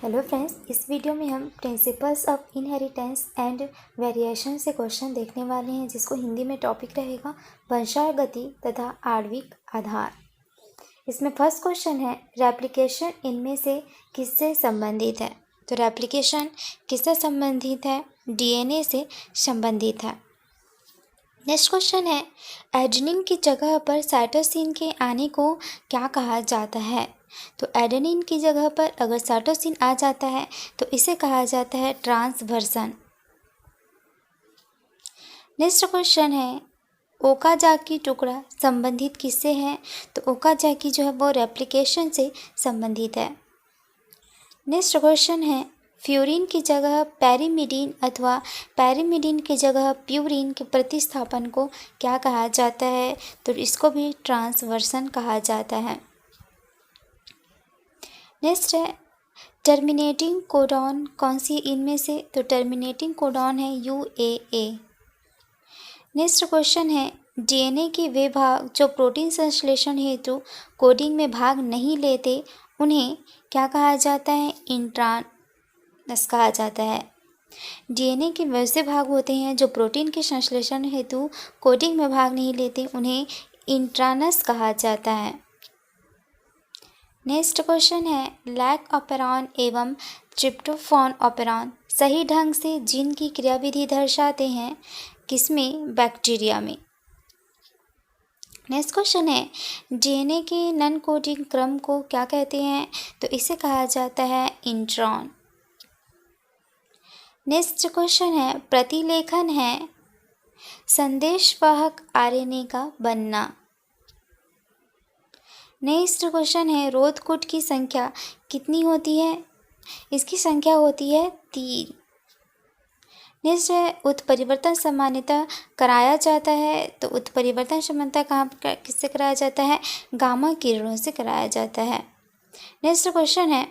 Hello friends, इस video में हम principles of inheritance and variation से क्वेश्चन देखने वाले हैं, जिसको हिंदी में टॉपिक रहेगा वंशागति तथा आणविक आधार। इसमें फर्स्ट क्वेश्चन है रेप्लिकेशन इनमें से किससे संबंधित है। तो रेप्लिकेशन किससे संबंधित है? डीएनए से संबंधित है। नेक्स्ट क्वेश्चन है एडेनिन की जगह पर साइटोसिन के आने को क्या कहा जाता है। तो एडेनिन की जगह पर अगर साइटोसिन आ जाता है तो इसे कहा जाता है ट्रांसवर्सन। नेक्स्ट क्वेश्चन है ओकाजाकी टुकड़ा संबंधित किससे है। तो ओकाजाकी जो है वो रेप्लिकेशन से संबंधित है। नेक्स्ट क्वेश्चन है फ्यूरिन की जगह पैरिमिडीन अथवा पैरिमिडीन की जगह प्यूरिन के प्रतिस्थापन को क्या कहा जाता है। तो इसको भी ट्रांसवर्सन कहा जाता है। नेक्स्ट है टर्मिनेटिंग कोडॉन कौन सी इनमें से। तो टर्मिनेटिंग कोडॉन है UAA। नेक्स्ट क्वेश्चन है डीएनए के वे भाग जो प्रोटीन संश्लेषण हेतु कोडिंग में भाग नहीं लेते उन्हें क्या कहा जाता है। इंट्रानस कहा जाता है। डीएनए के वैसे भाग होते हैं जो प्रोटीन के संश्लेषण हेतु कोडिंग में भाग नहीं लेते, उन्हें इंट्रानस कहा जाता है। नेक्स्ट क्वेश्चन है लैक ऑपेरॉन एवं ट्रिप्टोफान ऑपेरॉन सही ढंग से जीन की क्रियाविधि दर्शाते हैं किसमें? बैक्टीरिया में। नेक्स्ट क्वेश्चन है डीएनए के नॉन कोडिंग क्रम को क्या कहते हैं। तो इसे कहा जाता है इंट्रॉन। नेक्स्ट क्वेश्चन है प्रतिलेखन है संदेशवाहक आरएनए का बनना। नेक्स्ट क्वेश्चन है रोधकूट की संख्या कितनी होती है। इसकी संख्या होती है 3। नेक्स्ट है उत्परिवर्तन सामान्यतः कराया जाता है। तो उत्परिवर्तन सामान्यतः कहाँ किससे कराया जाता है? गामा किरणों से कराया जाता है। नेक्स्ट क्वेश्चन है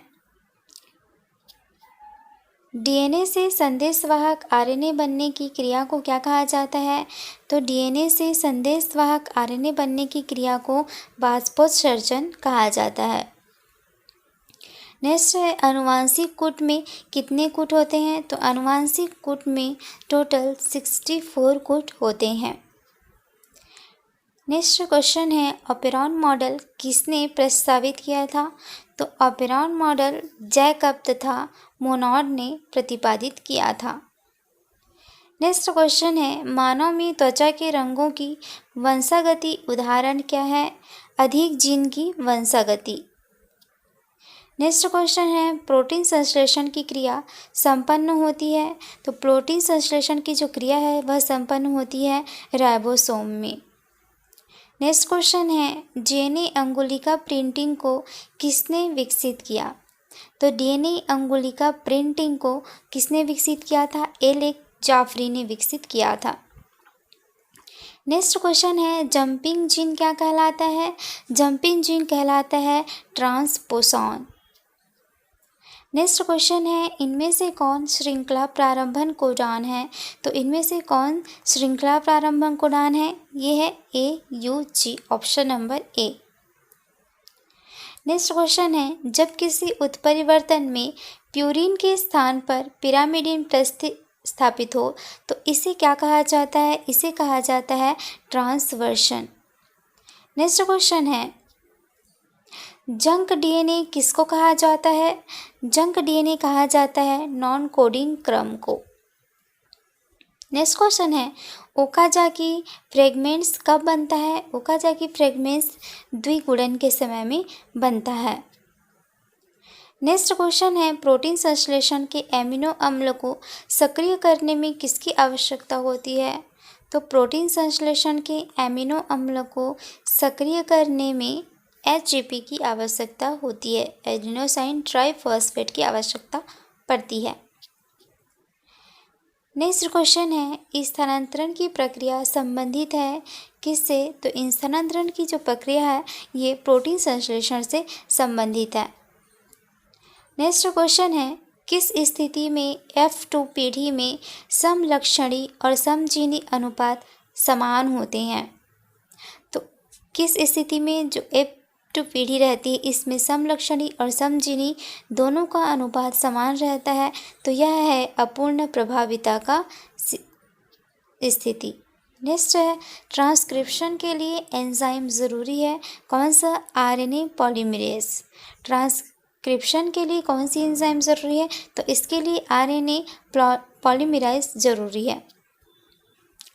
डीएनए से संदेशवाहक आरएनए बनने की क्रिया को क्या कहा जाता है। तो डीएनए से संदेशवाहक आरएनए बनने की क्रिया को बाष्पोत्सर्जन कहा जाता है। नेक्स्ट है अनुवांशिक कूट में कितने कूट होते हैं। तो अनुवांशिक कूट में टोटल 64 कूट होते हैं। नेक्स्ट क्वेश्चन है ऑपेरॉन मॉडल किसने प्रस्तावित किया था। तो ऑपेरॉन मॉडल जैकब तथा मोनॉड ने प्रतिपादित किया था। नेक्स्ट क्वेश्चन है मानव में त्वचा के रंगों की वंशागति उदाहरण क्या है। अधिक जीन की वंशागति। नेक्स्ट क्वेश्चन है प्रोटीन संश्लेषण की क्रिया संपन्न होती है। तो प्रोटीन संश्लेषण की जो क्रिया है वह संपन्न होती है राइबोसोम में। नेक्स्ट क्वेश्चन है डीएनए अंगुलिका प्रिंटिंग को किसने विकसित किया। तो डीएनए अंगुलिका प्रिंटिंग को किसने विकसित किया था? एलेक जाफरी ने विकसित किया था। नेक्स्ट क्वेश्चन है जंपिंग जीन क्या कहलाता है। जंपिंग जीन कहलाता है ट्रांसपोसॉन। नेक्स्ट क्वेश्चन है इनमें से कौन श्रृंखला प्रारंभन कोडान है। तो इनमें से कौन श्रृंखला प्रारंभन कोडान है? ये है AUG, option number A। Next question है जब किसी उत्परिवर्तन में प्यूरिन के स्थान पर पिरामिडिन प्रतिस्थापित हो तो इसे क्या कहा जाता है? इसे कहा जाता है ट्रांसवर्सन। नेक्स्ट क्वेश्चन है जंक डीएनए किसको कहा जाता है? जंक डीएनए कहा जाता है नॉन कोडिंग क्रम को। नेक्स्ट क्वेश्चन है ओकाजाकी फ्रेगमेंट्स कब बनता है। ओकाजाकी फ्रेगमेंट्स द्विगुणन के समय में बनता है। नेक्स्ट क्वेश्चन है प्रोटीन संश्लेषण के एमिनो अम्ल को सक्रिय करने में किसकी आवश्यकता होती है। तो प्रोटीन संश्लेषण के एमिनो अम्ल को सक्रिय करने में HAP की आवश्यकता होती है। एडेनोसाइन ट्राइफॉस्फेट की आवश्यकता पड़ती है। नेक्स्ट क्वेश्चन है स्थानांतरण की प्रक्रिया संबंधित है किससे। तो स्थानांतरण की जो प्रक्रिया है ये प्रोटीन संश्लेषण से संबंधित है। नेक्स्ट क्वेश्चन है किस स्थिति में F2 पीढ़ी में समलक्षणी और समजीनी अनुपात समान होते हैं। तो किस स्थिति में जो F2 टू पीढ़ी रहती है, इसमें समलक्षणी और समजीनी दोनों का अनुपात समान रहता है, तो यह है अपूर्ण प्रभाविता का स्थिति। नेक्स्ट है ट्रांसक्रिप्शन के लिए एंजाइम ज़रूरी है। कौन सा? RNA polymerase. ट्रांसक्रिप्शन के लिए कौन सी एंजाइम ज़रूरी है? तो इसके लिए आरएनए पॉलीमरेज ज़रूरी है।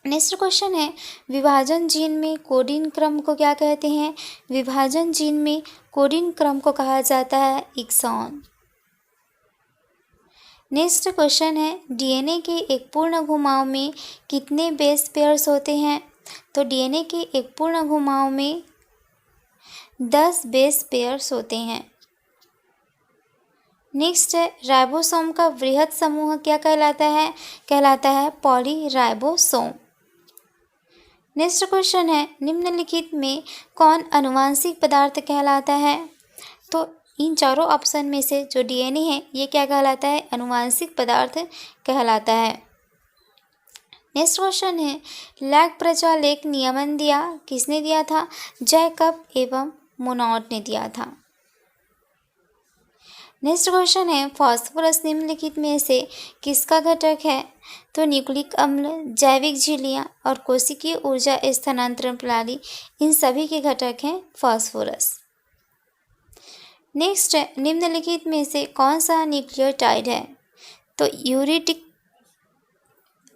नेक्स्ट क्वेश्चन है विभाजन जीन में कोडिंग क्रम को क्या कहते हैं? विभाजन जीन में कोडिंग क्रम को कहा जाता है एक्सॉन। नेक्स्ट क्वेश्चन है डीएनए के एक पूर्ण घुमाव में कितने बेस पेयर्स होते हैं? तो डीएनए के एक पूर्ण घुमाव में 10 बेस पेयर्स होते हैं। नेक्स्ट है राइबोसोम का वृहद समूह क्या कहलाता है? कहलाता है पॉलीराइबोसोम। नेक्स्ट क्वेश्चन है निम्नलिखित में कौन आनुवांशिक पदार्थ कहलाता है? तो इन चारों ऑप्शन में से जो डीएनए है ये क्या कहलाता है? आनुवांशिक पदार्थ कहलाता है। नेक्स्ट क्वेश्चन है लैग प्रज्वालेख नियमन दिया किसने दिया था? जैकब एवं मोनॉड ने दिया था। नेक्स्ट क्वेश्चन है फास्फोरस निम्नलिखित में से किसका घटक है? तो न्यूक्लिक अम्ल, जैविक झिल्लियाँ और कोशिकीय ऊर्जा स्थानांतरण प्रणाली, इन सभी के घटक हैं फास्फोरस। नेक्स्ट है निम्नलिखित में से कौन सा न्यूक्लियोटाइड है? तो यूरिडिक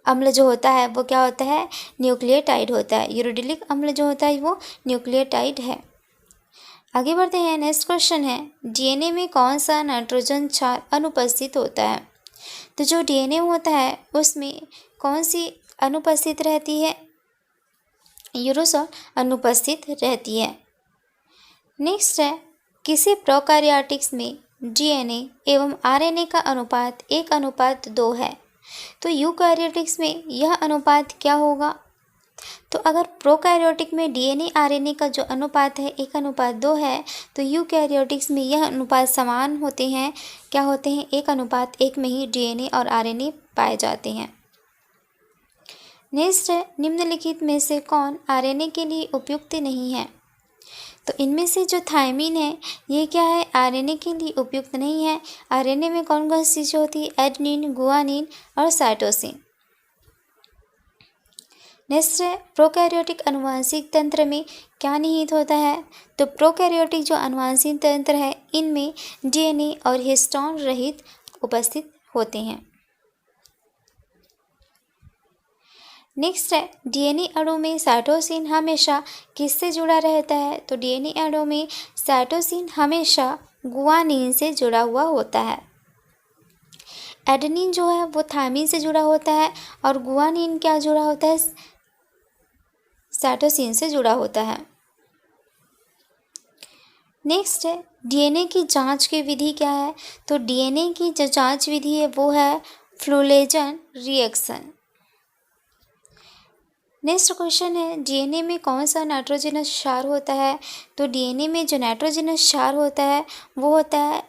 अम्ल जो होता है वो क्या होता है? न्यूक्लियोटाइड होता है। यूरिडिलिक अम्ल जो होता है वो न्यूक्लियोटाइड है। आगे बढ़ते हैं। नेक्स्ट क्वेश्चन है डीएनए में कौन सा नाइट्रोजन क्षार अनुपस्थित होता है? तो जो डीएनए होता है उसमें कौन सी अनुपस्थित रहती है? यूरोसॉल अनुपस्थित रहती है। नेक्स्ट है किसी प्रोकैरियोटिक्स में डीएनए एवं आरएनए का अनुपात 1:2 है, तो यूकैरियोटिक्स में यह अनुपात क्या होगा? तो अगर प्रोकैरियोटिक में डीएनए आरएनए का जो अनुपात है 1:2 है, तो यूकैरियोटिक्स में यह अनुपात समान होते हैं। क्या होते हैं? 1:1 में ही डीएनए और आरएनए पाए जाते हैं। नेक्स्ट है निम्नलिखित में से कौन आरएनए के लिए उपयुक्त नहीं है? तो इनमें से जो थायमिन है ये क्या है? आरएनए के लिए उपयुक्त नहीं है। आरएनए में कौन कौन सी चीज़ें होती है? एडेनिन, गुआनिन और साइटोसिन। नेक्स्ट है प्रोकैरियोटिक आनुवंशिक तंत्र में क्या निहित होता है? तो प्रोकैरियोटिक जो आनुवंशिक तंत्र है इनमें डीएनए और हिस्टोन रहित उपस्थित होते हैं। नेक्स्ट है डीएनए अणु में साइटोसिन हमेशा किससे जुड़ा रहता है? तो डीएनए अणु में साइटोसिन हमेशा गुआनिन से जुड़ा हुआ होता है। एडेनिन जो है वो थायमिन से जुड़ा होता है और गुआनिन क्या जुड़ा होता है? साइटोसिन से जुड़ा होता है। नेक्स्ट है डीएनए की जांच की विधि क्या है? तो डीएनए की जो जांच विधि है वो है फ्लूलेजन रिएक्शन। नेक्स्ट क्वेश्चन है डीएनए में कौन सा नाइट्रोजनस क्षार होता है? तो डीएनए में जो नाइट्रोजनस क्षार होता है वो होता है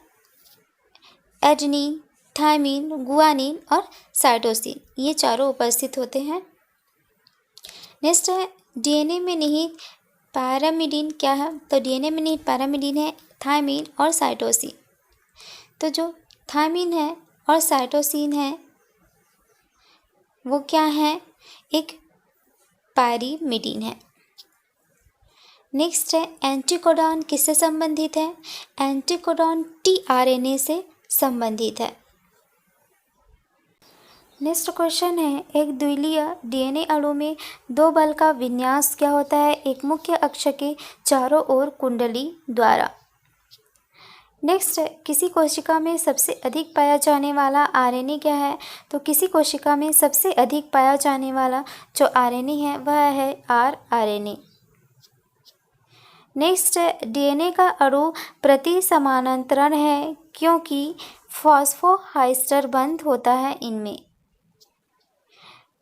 एडेनिन, थायमिन, गुआनिन और साइटोसिन, ये चारों उपस्थित होते हैं। नेक्स्ट है डीएनए में निहित पैरामिडिन क्या है? तो डीएनए में निहित पैरामिडिन है थायमिन और साइटोसिन। तो जो थायमिन है और साइटोसिन है वो क्या है? एक पैरामिडिन है। नेक्स्ट है एंटीकोडॉन किससे संबंधित है? एंटीकोडॉन टीआरएनए से संबंधित है। नेक्स्ट क्वेश्चन है एक द्विलीय डीएनए अणु में 2 बल का विन्यास क्या होता है? एक मुख्य अक्ष के चारों ओर कुंडली द्वारा। नेक्स्ट है किसी कोशिका में सबसे अधिक पाया जाने वाला आरएनए क्या है? तो किसी कोशिका में सबसे अधिक पाया जाने वाला जो आरएनए है वह है आरआरएनए। नेक्स्ट है डीएनए का अणु प्रति समानांतरण है क्योंकि फॉस्फोहाइस्टर बंध होता है इनमें।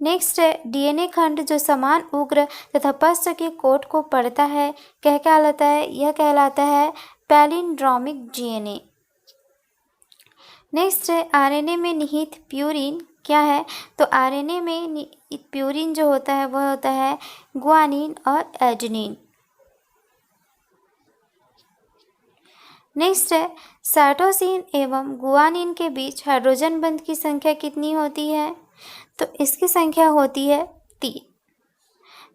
नेक्स्ट है डीएनए खंड जो समान उग्र तथा पश्च के कोट को पढ़ता है क्या कहलाता है? यह कहलाता है पैलिंड्रोमिक डीएनए। नेक्स्ट है आरएनए में निहित प्यूरिन क्या है? तो आरएनए में निहित प्यूरिन जो होता है वह होता है गुआनिन और एडेनिन। नेक्स्ट है साइटोसिन एवं गुआनिन के बीच हाइड्रोजन बंध की संख्या कितनी होती है? तो इसकी संख्या होती है 3।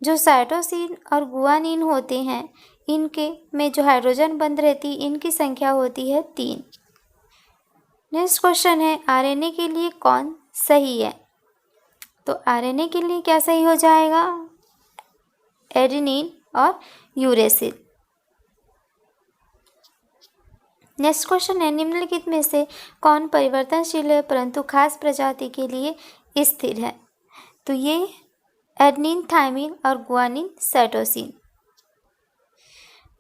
जो साइटोसिन और गुआनिन होते हैं इनके में जो हाइड्रोजन बंध रहती है इनकी संख्या होती है 3। नेक्स्ट क्वेश्चन है आरएनए के लिए कौन सही है? तो आरएनए के लिए क्या सही हो जाएगा? एडेनिन और यूरेसिल। नेक्स्ट क्वेश्चन है निम्नलिखित में से कौन परिवर्तनशील है परंतु खास प्रजाति के लिए स्थिर है? तो ये एडेनिन, थायमिन और गुआनिन, साइटोसिन।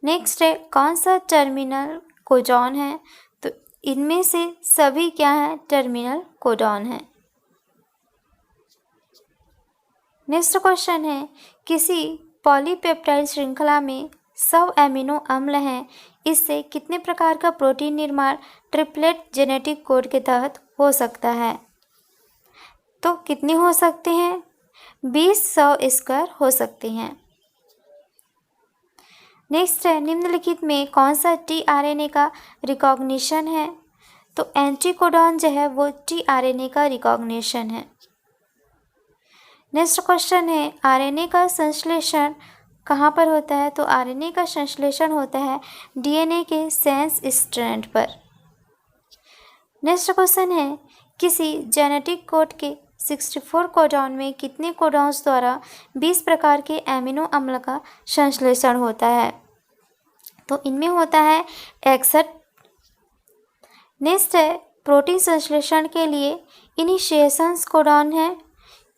नेक्स्ट है कौन सा टर्मिनल कोडॉन है? तो इनमें से सभी क्या है? टर्मिनल कोडॉन है। नेक्स्ट क्वेश्चन है किसी पॉलीपेप्टाइड श्रृंखला में 100 एमिनो अम्ल हैं, इससे कितने प्रकार का प्रोटीन निर्माण ट्रिपलेट जेनेटिक कोड के तहत हो सकता है? तो कितने हो सकते हैं? 20-100 स्क्वायर हो सकते हैं। नेक्स्ट है निम्नलिखित में कौन सा टीआरएनए का रिकॉग्निशन है? तो एंटीकोडॉन जो है वो टीआरएनए का रिकॉग्निशन है। नेक्स्ट क्वेश्चन है आरएनए का संश्लेषण कहाँ पर होता है? तो आरएनए का संश्लेषण होता है डीएनए के सेंस स्ट्रैंड पर। नेक्स्ट क्वेश्चन है किसी जेनेटिक कोड के 64 कोडॉन में कितने कोडॉन्स द्वारा 20 प्रकार के एमिनो अम्ल का संश्लेषण होता है? तो इनमें होता है 61। नेक्स्ट है प्रोटीन संश्लेषण के लिए इनिशिएशंस कोडॉन है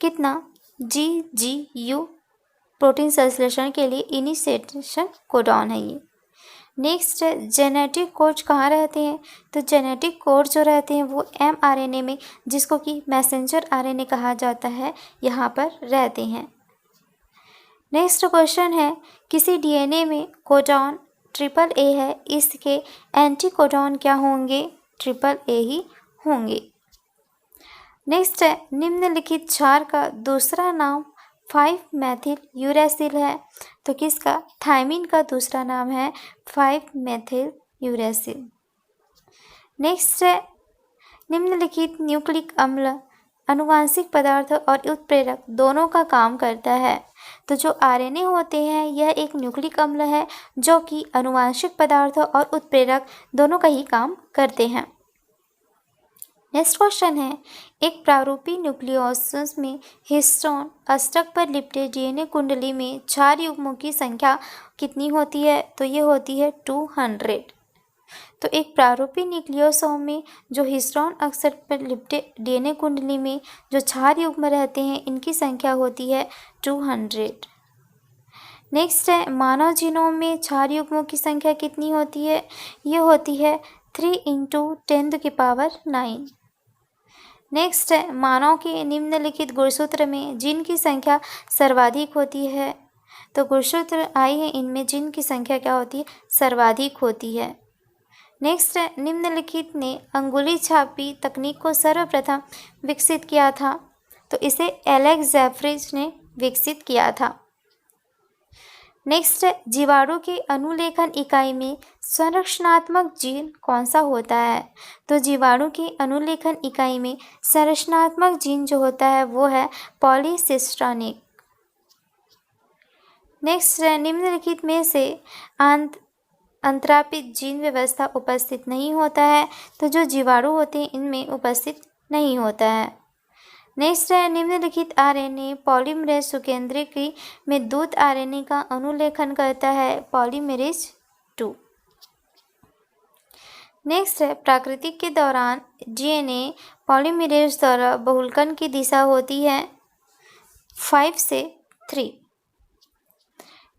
कितना? GGU प्रोटीन संश्लेषण के लिए इनिशिएशन कोडॉन है ये। नेक्स्ट है जेनेटिक कोड कहाँ रहते हैं? तो जेनेटिक कोड जो रहते हैं वो mRNA में, जिसको कि मैसेंजर आरएनए कहा जाता है, यहाँ पर रहते हैं। नेक्स्ट क्वेश्चन है किसी डीएनए में कोडॉन AAA है, इसके एंटी कोडॉन क्या होंगे? AAA ही होंगे। नेक्स्ट है निम्नलिखित क्षार का दूसरा नाम 5-मेथिल यूरेसिल है, तो किसका? थायमिन का दूसरा नाम है 5-मेथिल यूरेसिल। नेक्स्ट है निम्नलिखित न्यूक्लिक अम्ल अनुवांशिक पदार्थ और उत्प्रेरक दोनों का काम करता है। तो जो आरएनए होते हैं यह एक न्यूक्लिक अम्ल है जो कि अनुवांशिक पदार्थ और उत्प्रेरक दोनों का ही काम करते हैं। नेक्स्ट क्वेश्चन है एक प्रारूपी न्यूक्लियोलस में हिस्टोन अष्टक पर लिपटे डीएनए कुंडली में 4 युग्मों की संख्या कितनी होती है? तो ये होती है 200। तो एक प्रारूपी न्यूक्लियोसोम में जो हिस्टोन अष्टक पर लिपटे डीएनए कुंडली में जो 4 युग्म रहते हैं इनकी संख्या होती है 200। नेक्स्ट है मानव जीनोम में 4 युग्मों की संख्या कितनी होती है? ये होती है 3 × 10⁹। नेक्स्ट है मानव के निम्नलिखित गुणसूत्र में जिन की संख्या सर्वाधिक होती है? तो गुणसूत्र आई है, इनमें जिन की संख्या क्या होती है? सर्वाधिक होती है। नेक्स्ट है निम्नलिखित ने अंगुली छापी तकनीक को सर्वप्रथम विकसित किया था? तो इसे एलेक्स जेफरीज ने विकसित किया था। नेक्स्ट है जीवाणु के अनुलेखन इकाई में संरचनात्मक जीन कौन सा होता है? तो जीवाणु के अनुलेखन इकाई में संरचनात्मक जीन जो होता है वो है पॉलीसिस्टोनिक। नेक्स्ट है निम्नलिखित में से अंतरापित जीन व्यवस्था उपस्थित नहीं होता है? तो जो जीवाणु होते हैं इनमें उपस्थित नहीं होता है। नेक्स्ट है निम्नलिखित आरएनए पॉलीमरेज सुकेंद्रिकी में दूत आरएनए का अनुलेखन करता है? पॉलीमरेज 2। नेक्स्ट है प्राकृतिक के दौरान डीएनए पॉलीमरेज द्वारा बहुलकन की दिशा होती है 5 से 3।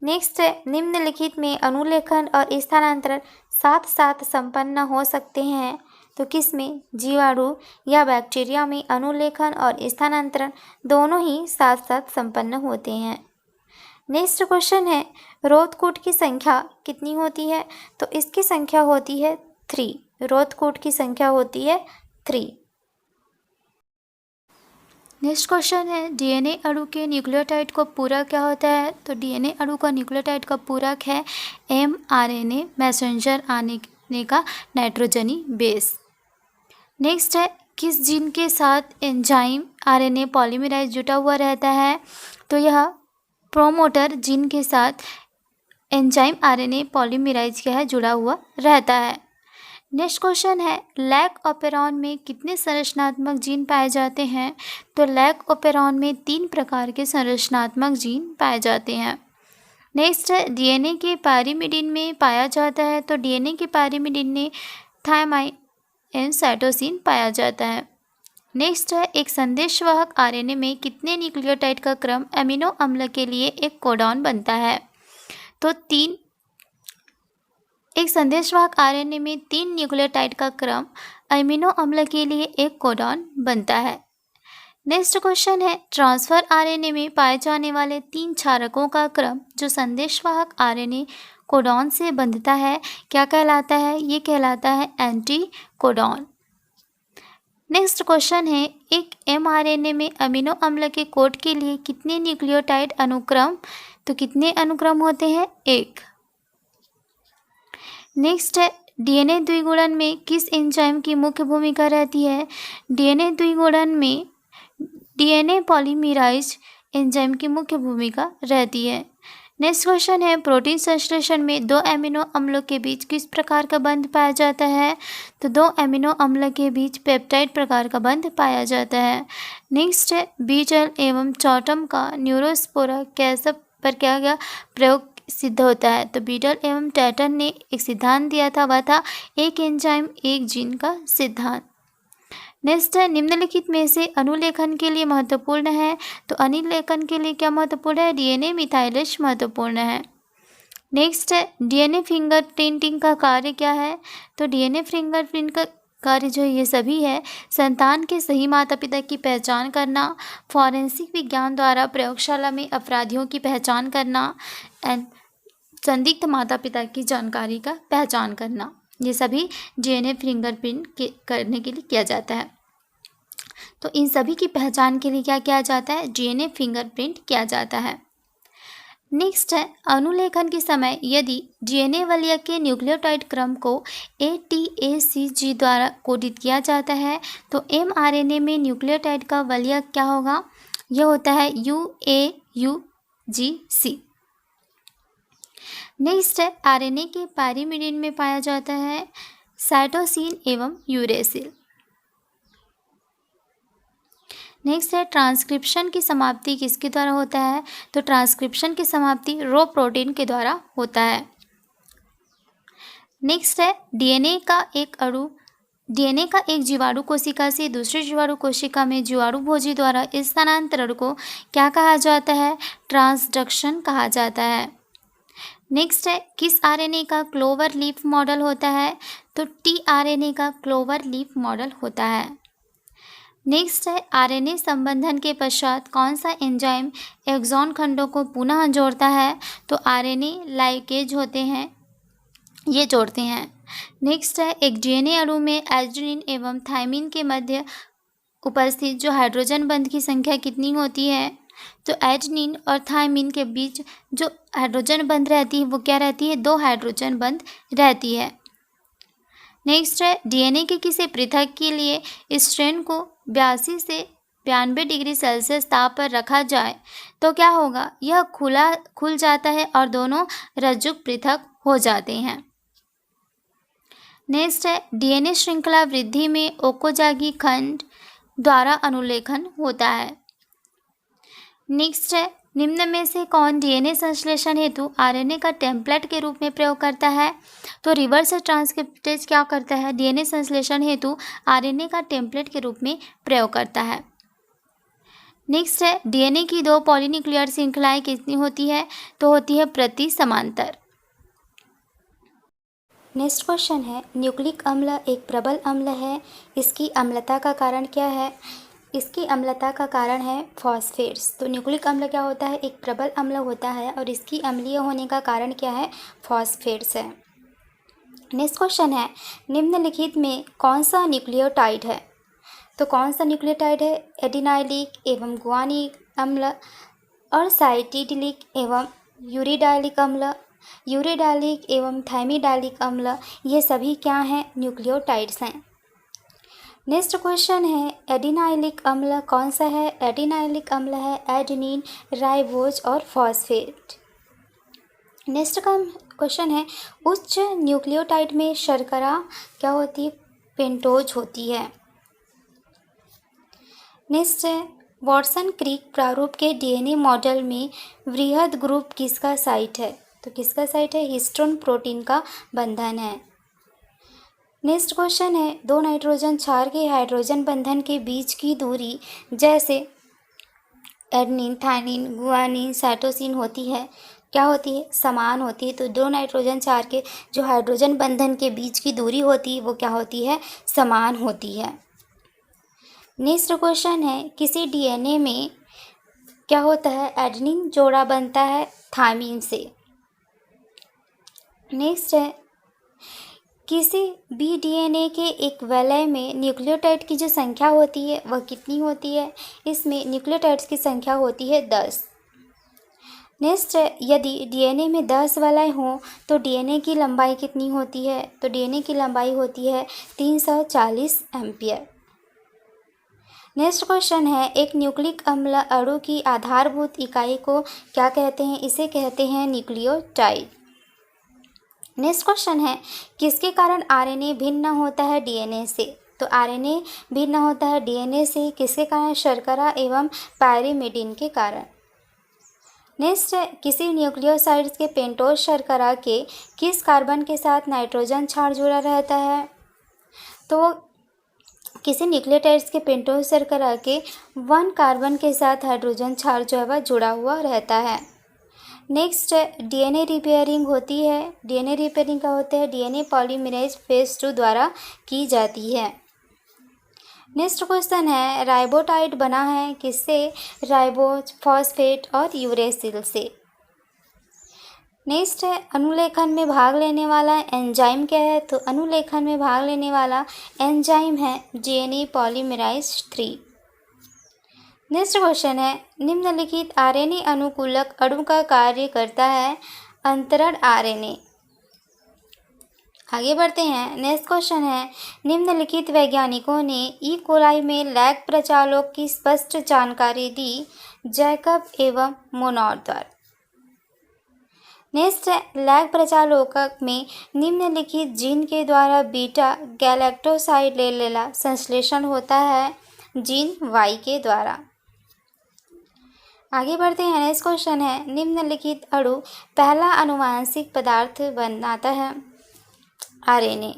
नेक्स्ट है निम्नलिखित में अनुलेखन और स्थानांतरण साथ साथ संपन्न हो सकते हैं? तो किसमें? जीवाणु या बैक्टीरिया में अनुलेखन और स्थानांतरण दोनों ही साथ साथ संपन्न होते हैं। नेक्स्ट क्वेश्चन है रोधकूट की संख्या कितनी होती है? तो इसकी संख्या होती है 3। रोधकूट की संख्या होती है 3। नेक्स्ट क्वेश्चन है डीएनए अणु के न्यूक्लियोटाइड का पूरक क्या होता है? तो डीएनए अणु का न्यूक्लियोटाइड का पूरक है mRNA मैसेंजर ने का नाइट्रोजनी बेस। नेक्स्ट है, किस जीन के साथ एंजाइम आरएनए पॉलीमराइज जुटा हुआ रहता है? तो यह प्रोमोटर जीन के साथ एंजाइम आरएनए पॉलीमराइज क्या है, जुड़ा हुआ रहता है। नेक्स्ट क्वेश्चन है, लैक ऑपेरॉन में कितने संरचनात्मक जीन पाए जाते हैं? तो लैक ऑपेरॉन में 3 प्रकार के संरचनात्मक जीन पाए जाते हैं। नेक्स्ट है, डीएनए के पैरिमिडिन में पाया जाता है। तो डीएनए के पैरिमिडिन में थायमाइन एंड साइटोसिन पाया जाता है। नेक्स्ट है, एक संदेशवाहक आरएनए में कितने न्यूक्लियोटाइड का क्रम एमिनो अम्ल के लिए एक कोडॉन बनता है? तो 3। एक संदेशवाहक आरएनए में 3 न्यूक्लियोटाइड का क्रम अमीनो अम्ल के लिए एक कोडॉन बनता है। नेक्स्ट क्वेश्चन है, ट्रांसफर आरएनए में पाए जाने वाले 3 क्षारकों का क्रम जो संदेशवाहक आरएनए कोडॉन से बंधता है क्या कहलाता है? ये कहलाता है एंटी कोडॉन। नेक्स्ट क्वेश्चन है, एक एमआरएनए में अमीनो अम्ल के कोड के लिए कितने न्यूक्लियोटाइड अनुक्रम? तो कितने अनुक्रम होते हैं? 1। नेक्स्ट है, डीएनए द्विगुणन में किस एंजाइम की मुख्य भूमिका रहती है? डीएनए द्विगुणन में डीएनए पॉलीमराइज एंजाइम की मुख्य भूमिका रहती है। नेक्स्ट क्वेश्चन है, प्रोटीन संश्लेषण में 2 एमिनो अम्लों के बीच किस प्रकार का बंध पाया जाता है? तो 2 एमिनो अम्ल के बीच पेप्टाइड प्रकार का बंध पाया जाता है। नेक्स्ट है, बीटल एवं चॉटम का न्यूरोस्पोरा कैसा पर क्या गया प्रयोग सिद्ध होता है? तो बीटल एवं टैटन ने एक सिद्धांत दिया था, वह था एक एंजाइम एक जीन का सिद्धांत। नेक्स्ट है, निम्नलिखित में से अनुलेखन के लिए महत्वपूर्ण है। तो अनुलेखन के लिए क्या महत्वपूर्ण है? डीएनए मिथाइलेज महत्वपूर्ण है। नेक्स्ट है, डीएनए फिंगरप्रिंटिंग का कार्य क्या है? तो डीएनए फिंगरप्रिंट का कार्य जो ये सभी है, संतान के सही माता पिता की पहचान करना, फॉरेंसिक विज्ञान द्वारा प्रयोगशाला में अपराधियों की पहचान करना एंड संदिग्ध माता पिता की जानकारी का पहचान करना, ये सभी डीएनए फिंगरप्रिंट करने के लिए किया जाता है। तो इन सभी की पहचान के लिए क्या किया जाता है? डीएनए फिंगरप्रिंट किया जाता है। नेक्स्ट है, अनुलेखन के समय यदि डीएनए वलयक के न्यूक्लियोटाइड क्रम को ATACG द्वारा कोडित किया जाता है तो एमआरएनए में न्यूक्लियोटाइड का वलयक क्या होगा? यह होता है UAUGC। नेक्स्ट है, आरएनए के पैरिमिडिन में पाया जाता है साइटोसिन एवं यूरेसिल। नेक्स्ट है, ट्रांसक्रिप्शन की समाप्ति किसके द्वारा होता है? तो ट्रांसक्रिप्शन की समाप्ति रो प्रोटीन के द्वारा होता है। नेक्स्ट है, डीएनए का एक जीवाणु कोशिका से दूसरे जीवाणु कोशिका में जीवाणु भोजी द्वारा इस स्थानांतरण को क्या कहा जाता है? ट्रांसडक्शन कहा जाता है। नेक्स्ट है, किस आरएनए का क्लोवर लीफ मॉडल होता है? तो टीआरएनए का क्लोवर लीफ मॉडल होता है। नेक्स्ट है, आरएनए संबंधन के पश्चात कौन सा एंजाइम एक्सॉन खंडों को पुनः जोड़ता है? तो आरएनए लाइकेज होते हैं, ये जोड़ते हैं। नेक्स्ट है, एक डीएनए अणु में एडेनिन एवं थायमिन के मध्य उपस्थित जो हाइड्रोजन बंध की संख्या कितनी होती है? तो एडेनिन और थायमिन के बीच जो हाइड्रोजन बंध रहती है वो क्या रहती है? 2 हाइड्रोजन बंध रहती है। नेक्स्ट है, डीएनए के किसी पृथक के लिए स्ट्रेन को 82 से 92 डिग्री सेल्सियस ताप पर रखा जाए तो क्या होगा? यह खुल जाता है और दोनों रज्जुक पृथक हो जाते हैं। नेक्स्ट है, डीएनए श्रृंखला वृद्धि में ओकोजाकी खंड द्वारा अनुलेखन होता है। नेक्स्ट है, निम्न में से कौन डीएनए संश्लेषण हेतु आरएनए का टेम्पलेट के रूप में प्रयोग करता है? तो रिवर्स ट्रांसक्रिप्टेज क्या करता है? डीएनए संश्लेषण हेतु आरएनए का टेम्पलेट के रूप में प्रयोग करता है। नेक्स्ट है, डीएनए की 2 पॉलीन्यूक्लियर श्रृंखलाएं कितनी होती है? तो होती है प्रति समांतर। नेक्स्ट क्वेश्चन है, न्यूक्लिक अम्ल एक प्रबल अम्ल है, इसकी अम्लता का कारण क्या है? इसकी अम्लता का कारण है फॉस्फेट्स। तो न्यूक्लिक अम्ल क्या होता है? एक प्रबल अम्ल होता है और इसकी अम्लीय होने का कारण क्या है? फॉस्फेट्स है। नेक्स्ट क्वेश्चन है, निम्नलिखित में कौन सा न्यूक्लियोटाइड है? तो कौन सा न्यूक्लियोटाइड है? एडिनाइलिक एवं गुआनिक अम्ल और साइटिडिलिक एवं यूरिडाइलिक अम्ल यूरिडालिक एवं थाइमिडालिक अम्ल ये सभी क्या हैं? न्यूक्लियोटाइड्स हैं। नेक्स्ट क्वेश्चन है एडिनाइलिक अम्ल कौन सा है? एडिनाइलिक अम्ल है एडेनिन, राइबोज और फॉस्फेट। नेक्स्ट का क्वेश्चन है उच्च न्यूक्लियोटाइड में शर्करा क्या होती है? पेंटोज होती है। नेक्स्ट है वॉटसन क्रिक प्रारूप के डीएनए मॉडल में वृहद ग्रुप किसका साइट है? तो किसका साइट है? हिस्टोन प्रोटीन का बंधन है। नेक्स्ट क्वेश्चन है दो नाइट्रोजन क्षार के हाइड्रोजन बंधन के बीच की दूरी जैसे एडेनिन, थायमिन, गुआनिन, साइटोसिन होती है क्या होती है? समान होती है। तो दो नाइट्रोजन क्षार के जो हाइड्रोजन बंधन के बीच की दूरी होती है वो क्या होती है? समान होती है। नेक्स्ट क्वेश्चन है किसी डीएनए में क्या होता है? एडेनिन जोड़ा बनता है थायमिन से। नेक्स्ट है किसी भी डीएनए के एक वलय में न्यूक्लियोटाइड की जो संख्या होती है वह कितनी होती है? इसमें न्यूक्लियोटाइड्स की संख्या होती है 10। नेक्स्ट यदि डीएनए में 10 वलय हों तो डीएनए की लंबाई कितनी होती है? तो डीएनए की लंबाई होती है 340 एम्पियर। नेक्स्ट क्वेश्चन है एक न्यूक्लिक अम्ल अणु की आधारभूत इकाई को क्या कहते हैं? इसे कहते हैं न्यूक्लियोटाइड। नेक्स्ट क्वेश्चन है किसके कारण आरएनए भिन्न होता है डीएनए से? तो आरएनए भिन्न होता है डीएनए से किसके कारण? शर्करा एवं पायरिमिडीन के कारण। नेक्स्ट है किसी न्यूक्लियोसाइड्स के पेंटोज शर्करा के किस कार्बन के साथ नाइट्रोजन क्षार जुड़ा रहता है? तो किसी न्यूक्लियोटाइड्स के पेंटोज शर्करा के 1 कार्बन के साथ हाइड्रोजन क्षार जो है वह जुड़ा हुआ रहता है। नेक्स्ट डीएनए रिपेयरिंग होती है। डीएनए रिपेयरिंग क्या होता है? डीएनए पॉलीमरेज फेज 2 द्वारा की जाती है। नेक्स्ट क्वेश्चन है राइबोटाइड बना है किससे? राइबोज, फॉस्फेट और यूरेसिल से। नेक्स्ट है अनुलेखन में भाग लेने वाला एंजाइम क्या है? तो अनुलेखन में भाग लेने वाला एंजाइम है डीएनए पॉलीमरेज 3। नेक्स्ट क्वेश्चन है निम्नलिखित आरएनए अनुकूलक अणु का कार्य करता है अंतरण आरएनए। आगे बढ़ते हैं। नेक्स्ट क्वेश्चन है निम्नलिखित वैज्ञानिकों ने ई कोलाई में लैग प्रचालक की स्पष्ट जानकारी दी जैकब एवं मोनॉड द्वारा। नेक्स्ट लैग प्रचालोकक में निम्नलिखित जीन के द्वारा बीटा गैलेक्टोसाइडेलेला संश्लेषण होता है जीन वाई के द्वारा। आगे बढ़ते हैं। नेक्स्ट क्वेश्चन है निम्नलिखित अणु पहला आनुवांशिक पदार्थ बनाता है? आरएनए।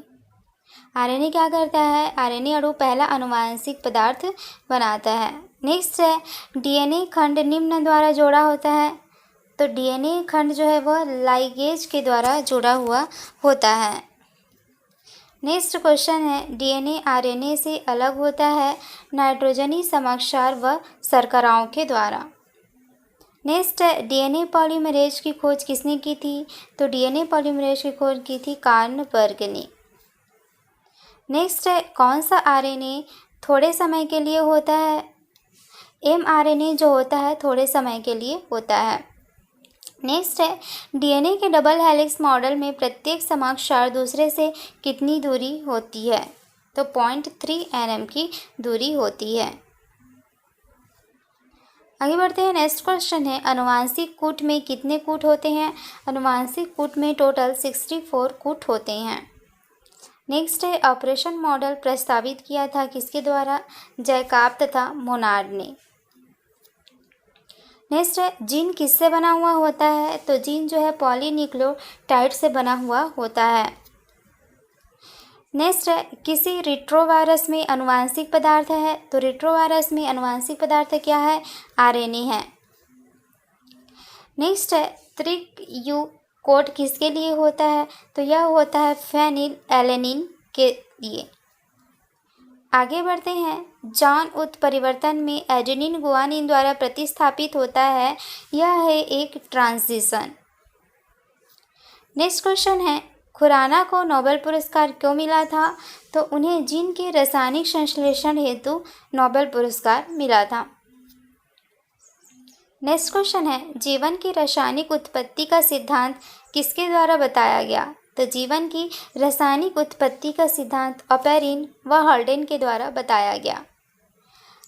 आरएनए क्या करता है? आरएनए अणु पहला आनुवांशिक पदार्थ बनाता है। नेक्स्ट है डीएनए खंड निम्न द्वारा जोड़ा होता है। तो डीएनए खंड जो है वह लाइगेज के द्वारा जुड़ा हुआ होता है। नेक्स्ट क्वेश्चन है डीएनए आरएनए से अलग होता है नाइट्रोजनी समक्षार व शर्कराओं के द्वारा। नेक्स्ट डीएनए पॉलीमरेज की खोज किसने की थी? तो डीएनए पॉलीमरेज की खोज की थी कार्नबर्ग ने। नेक्स्ट कौन सा आरएनए थोड़े समय के लिए होता है? एमआरएनए जो होता है थोड़े समय के लिए होता है। नेक्स्ट है डीएनए के डबल हेलिक्स मॉडल में प्रत्येक समक्षार दूसरे से कितनी दूरी होती है? तो 0.3 nm की दूरी होती है। आगे बढ़ते हैं। नेक्स्ट क्वेश्चन है अनुवांशिक कूट में कितने कूट होते हैं? अनुवांशिक कूट में टोटल 64 कूट होते हैं। नेक्स्ट है ऑपरेशन मॉडल प्रस्तावित किया था किसके द्वारा? जैकब तथा मोनार्ड ने। नेक्स्ट है जीन किससे बना हुआ होता है? तो जीन जो है पॉलीन्यूक्लियोटाइड से बना हुआ होता है। नेक्स्ट है किसी रिट्रोवायरस में अनुवांशिक पदार्थ है? तो रिट्रोवायरस में अनुवांशिक पदार्थ क्या है? आरएनए है। नेक्स्ट है त्रिक यू कोड किसके लिए होता है? तो यह होता है फेनिल एलेनिन के लिए। आगे बढ़ते हैं। जॉन उत्परिवर्तन में एडेनिन गुआनिन द्वारा प्रतिस्थापित होता है, यह है एक ट्रांजिशन। नेक्स्ट क्वेश्चन है खुराना को नोबेल पुरस्कार क्यों मिला था? तो उन्हें जीन के रासायनिक संश्लेषण हेतु नोबेल पुरस्कार मिला था। नेक्स्ट क्वेश्चन है, जीवन की रासायनिक उत्पत्ति का सिद्धांत किसके द्वारा बताया गया? तो जीवन की रासायनिक उत्पत्ति का सिद्धांत ऑपेरिन व हॉल्डेन के द्वारा बताया गया।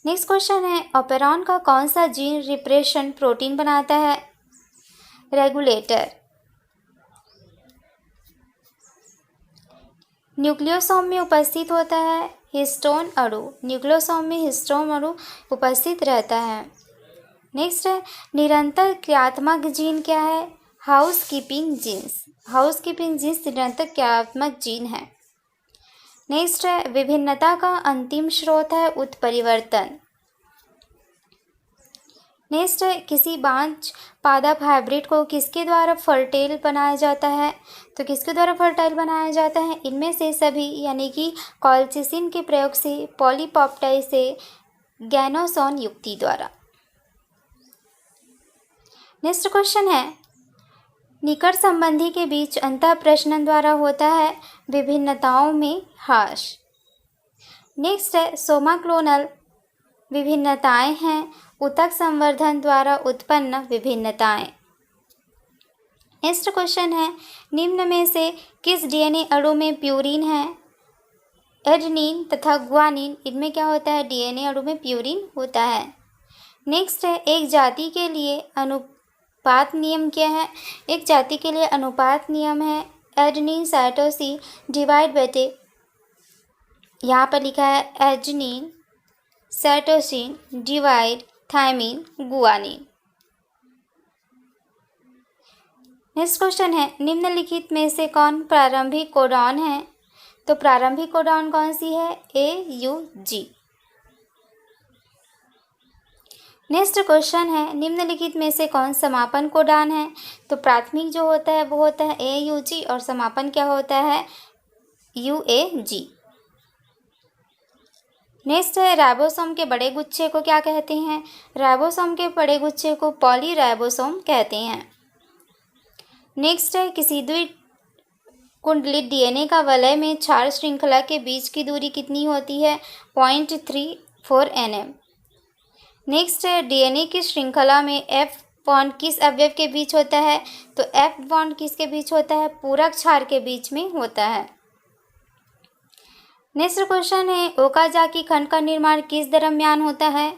नेक्स्ट क्वेश्चन है, ऑपेरॉन का कौन सा जीन रिप्रेशन प्रोटीन बनाता है? रेगुलेटर। न्यूक्लियोसोम में उपस्थित होता है हिस्टोन अणु। न्यूक्लियोसोम में हिस्टोन अणु उपस्थित रहता है। नेक्स्ट है, निरंतर क्रियात्मक जीन क्या है? Housekeeping genes. Housekeeping genes निरंतर क्रियात्मक जीन है। नेक्स्ट है, विभिन्नता का अंतिम स्रोत है उत्परिवर्तन। नेक्स्ट है, किसी बांझ पादप हाइब्रिड को किसके द्वारा फर्टाइल बनाया जाता है? तो किसके द्वारा फर्टाइल बनाया जाता है? इनमें से सभी यानी कि कॉलचिसिन के प्रयोग से, पॉलीपॉप्टाइड से, गैनोसोन युक्ति द्वारा। नेक्स्ट क्वेश्चन है, निकट संबंधी के बीच अंतः प्रजनन द्वारा होता है विभिन्नताओं में ह्रास। नेक्स्ट है, सोमा क्लोनल विभिन्नताएं हैं ऊतक संवर्धन द्वारा उत्पन्न विभिन्नताएं। नेक्स्ट क्वेश्चन है, निम्न में से किस डीएनए अणु में प्यूरिन है? एडेनिन तथा ग्वानिन। इनमें क्या होता है? डीएनए अणु में प्यूरिन होता है। नेक्स्ट है, एक जाति के लिए अनुपात नियम क्या है? एक जाति के लिए अनुपात नियम है एडेनिन साइटोसिन डिवाइड बटे, यहाँ पर लिखा है adenine cytosine divide thymine guanine. Next question है, निम्नलिखित में से कौन प्रारंभिक कोडॉन है? तो प्रारंभिक कोडॉन कौन सी है? AUG। नेक्स्ट क्वेश्चन है, निम्नलिखित में से कौन समापन कोडॉन है? तो प्राथमिक जो होता है वो होता है AUG और समापन क्या होता है? UAG। नेक्स्ट है, राइबोसोम के बड़े गुच्छे को क्या कहते हैं? राइबोसोम के बड़े गुच्छे को पॉलीराइबोसोम कहते हैं। नेक्स्ट है, किसी द्विकुंडलित डीएनए का वलय में क्षार श्रृंखला के बीच की दूरी कितनी होती है? 0.34 nm। नेक्स्ट है, डीएनए की श्रृंखला में F बॉन्ड किस अवयव के बीच होता है? तो F बॉन्ड किसके बीच होता है? पूरक क्षार के बीच में होता है। नेक्स्ट क्वेश्चन है, ओकाजाकी खंड का निर्माण किस दरम्यान होता है?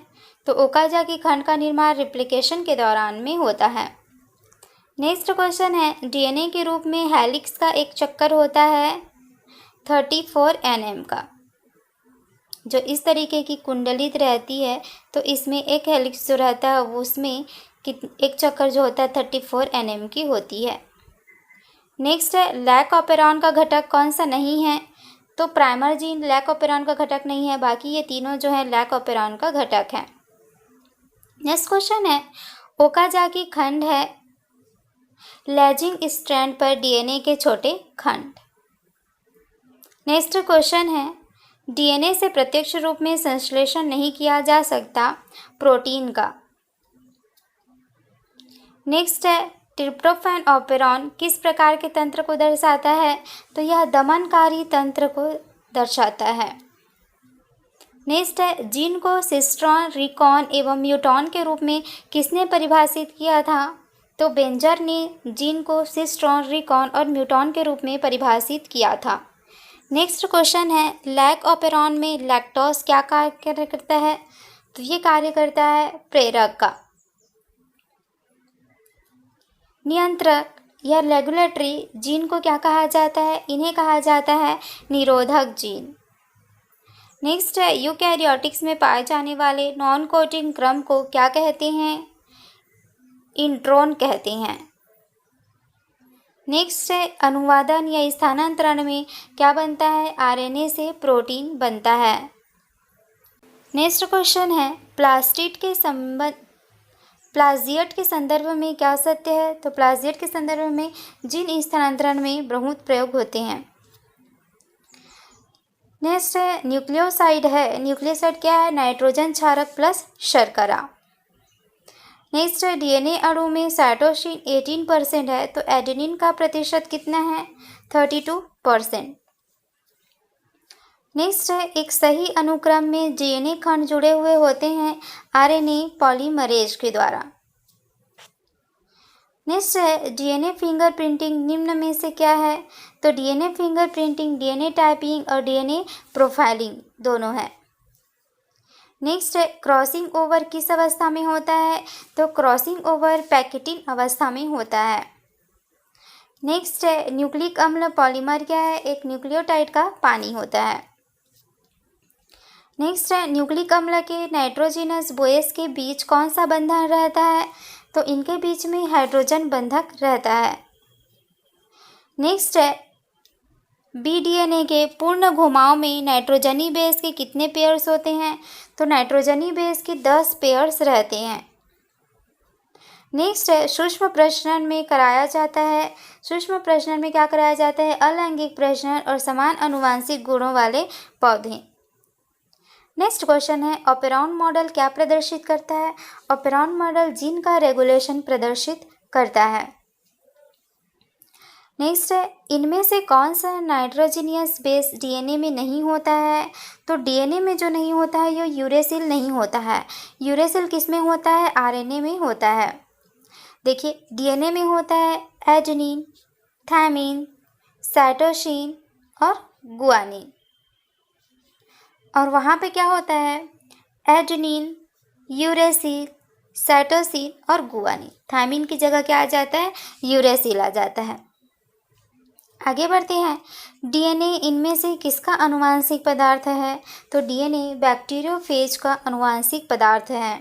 तो ओकाजाकी खंड का निर्माण रिप्लिकेशन के दौरान में होता है। नेक्स्ट क्वेश्चन है, डीएनए के रूप में हेलिक्स का एक चक्कर होता है 34 nm का। जो इस तरीके की कुंडलित रहती है तो इसमें एक हेलिक्स जो रहता है वो उसमें एक चक्कर जो होता है 34 nm की होती है। नेक्स्ट है, लैक ऑपेरॉन का घटक कौन सा नहीं है? तो प्राइमर जीन लैक ऑपेरॉन का घटक नहीं है, बाकी ये तीनों जो है लैक ऑपेरॉन का घटक है। नेक्स्ट क्वेश्चन है, ओकाजाकी खंड है लैजिंग स्ट्रैंड पर डीएनए के छोटे खंड। नेक्स्ट क्वेश्चन है, डीएनए से प्रत्यक्ष रूप में संश्लेषण नहीं किया जा सकता प्रोटीन का। नेक्स्ट है, ट्रिप्टोफैन ऑपेरॉन किस प्रकार के तंत्र को दर्शाता है? तो यह दमनकारी तंत्र को दर्शाता है। नेक्स्ट है, जीन को सिस्ट्रॉन, रिकॉन एवं म्यूटॉन के रूप में किसने परिभाषित किया था? तो बेंजर ने जीन को सिस्ट्रॉन, रिकॉन और म्यूटॉन के रूप में परिभाषित किया था। नेक्स्ट क्वेश्चन है, लैक ऑपेरॉन में लैक्टोज क्या कार्य करता है? तो ये कार्य करता है प्रेरक का। नियंत्रक या रेगुलेटरी जीन को क्या कहा जाता है? इन्हें कहा जाता है निरोधक जीन। नेक्स्ट है, यूकैरियोटिक्स में पाए जाने वाले नॉन कोडिंग क्रम को क्या कहते हैं? इंट्रोन कहते हैं। नेक्स्ट है, अनुवादन या स्थानांतरण में क्या बनता है? आरएनए से प्रोटीन बनता है। नेक्स्ट क्वेश्चन है, प्लाजियट के संदर्भ में क्या सत्य है? तो प्लाजियट के संदर्भ में जीन स्थानांतरण में बहुत प्रयोग होते हैं। नेक्स्ट है, न्यूक्लियोसाइड है। न्यूक्लियोसाइड क्या है? नाइट्रोजन क्षारक प्लस शर्करा। नेक्स्ट है, डीएनए अणु में साइटोसिन 18% है तो एडेनिन का प्रतिशत कितना है? 32%। नेक्स्ट है, एक सही अनुक्रम में डीएनए खंड जुड़े हुए होते हैं आरएनए पॉलीमरेज के द्वारा। नेक्स्ट है डीएनए फिंगरप्रिंटिंग निम्न में से क्या है? तो डीएनए फिंगरप्रिंटिंग डीएनए टाइपिंग और डीएनए प्रोफाइलिंग दोनों है। नेक्स्ट है क्रॉसिंग ओवर किस अवस्था में होता है? तो क्रॉसिंग ओवर पैकेटिन अवस्था में होता है। नेक्स्ट है न्यूक्लिक अम्ल पॉलीमर क्या है? एक न्यूक्लियोटाइड का पानी होता है। नेक्स्ट है न्यूक्लिक अम्ल के नाइट्रोजिनस बेस के बीच कौन सा बंधन रहता है? तो इनके बीच में हाइड्रोजन बंधक रहता है। नेक्स्ट है बीडीएनए के पूर्ण घुमाव में नाइट्रोजनी बेस के कितने पेयर्स होते हैं? तो नाइट्रोजनी बेस के 10 पेयर्स रहते हैं। नेक्स्ट है सूक्ष्म प्रजनन में कराया जाता है। सूक्ष्म प्रजनन में क्या कराया जाता है? अलैंगिक प्रजनन और समान आनुवंशिक गुणों वाले पौधे। नेक्स्ट क्वेश्चन है ऑपेरॉन मॉडल क्या प्रदर्शित करता है? ऑपेरॉन मॉडल जीन का रेगुलेशन प्रदर्शित करता है। नेक्स्ट है इनमें से कौन सा नाइट्रोजिनियस बेस डीएनए में नहीं होता है? तो डीएनए में जो नहीं होता है ये यूरेसिल नहीं होता है। यूरेसिल किस में होता है? आरएनए में होता है। देखिए डीएनए में होता है एडेनिन, थायमिन, साइटोसिन और गुआनिन। और वहाँ पे क्या होता है? एडेनिन, यूरेसिल, साइटोसिन और गुआनिन। थायमिन की जगह क्या आ जाता है? यूरेसिल आ जाता है। आगे बढ़ते हैं। डीएनए इनमें से किसका आनुवांशिक पदार्थ है? तो डीएनए बैक्टीरियोफेज का आनुवांशिक पदार्थ है।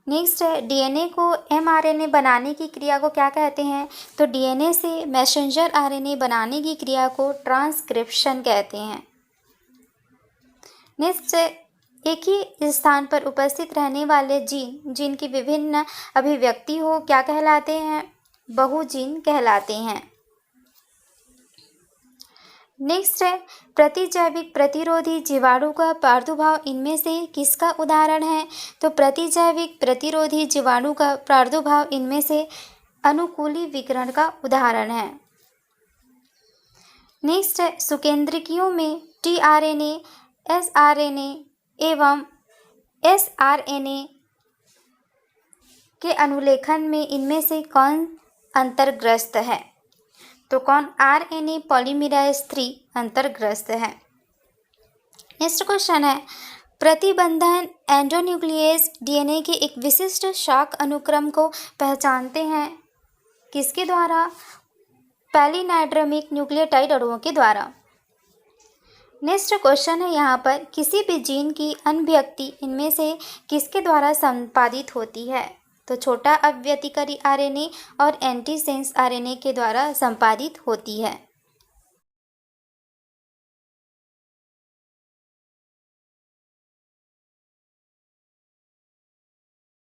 नेक्स्ट है डीएनए को एमआरएनए बनाने की क्रिया को क्या कहते हैं? तो डीएनए से मैसेंजर आरएनए बनाने की क्रिया को ट्रांसक्रिप्शन कहते हैं। नेक्स्ट एक ही स्थान पर उपस्थित रहने वाले जीन जिनकी विभिन्न अभिव्यक्ति हो क्या कहलाते हैं? बहुजीन कहलाते हैं। नेक्स्ट है प्रतिजैविक प्रतिरोधी जीवाणु का प्रादुर्भाव इनमें से किसका उदाहरण है? तो प्रतिजैविक प्रतिरोधी जीवाणु का प्रादुर्भाव इनमें से अनुकूली विकिरण का उदाहरण है। नेक्स्ट है सुकेंद्रकियों में टीआरएनए, एसआरएनए एवं एसआरएनए के अनुलेखन में इनमें से कौन अंतर्ग्रस्त है? तो कौन? आरएनए पॉलीमरेज 3 अंतर्ग्रस्त है। नेक्स्ट क्वेश्चन है प्रतिबंधन एंडोन्यूक्लियस डीएनए के एक विशिष्ट शाख अनुक्रम को पहचानते हैं किसके द्वारा? पॉलीनाइड्रमिक न्यूक्लियोटाइड अणुओं के द्वारा। नेक्स्ट क्वेश्चन है यहाँ पर किसी भी जीन की अभिव्यक्ति इनमें से किसके द्वारा संपादित होती है? तो छोटा अव्यतिकारी आरएनए और एंटीसेंस आरएनए के द्वारा संपादित होती है।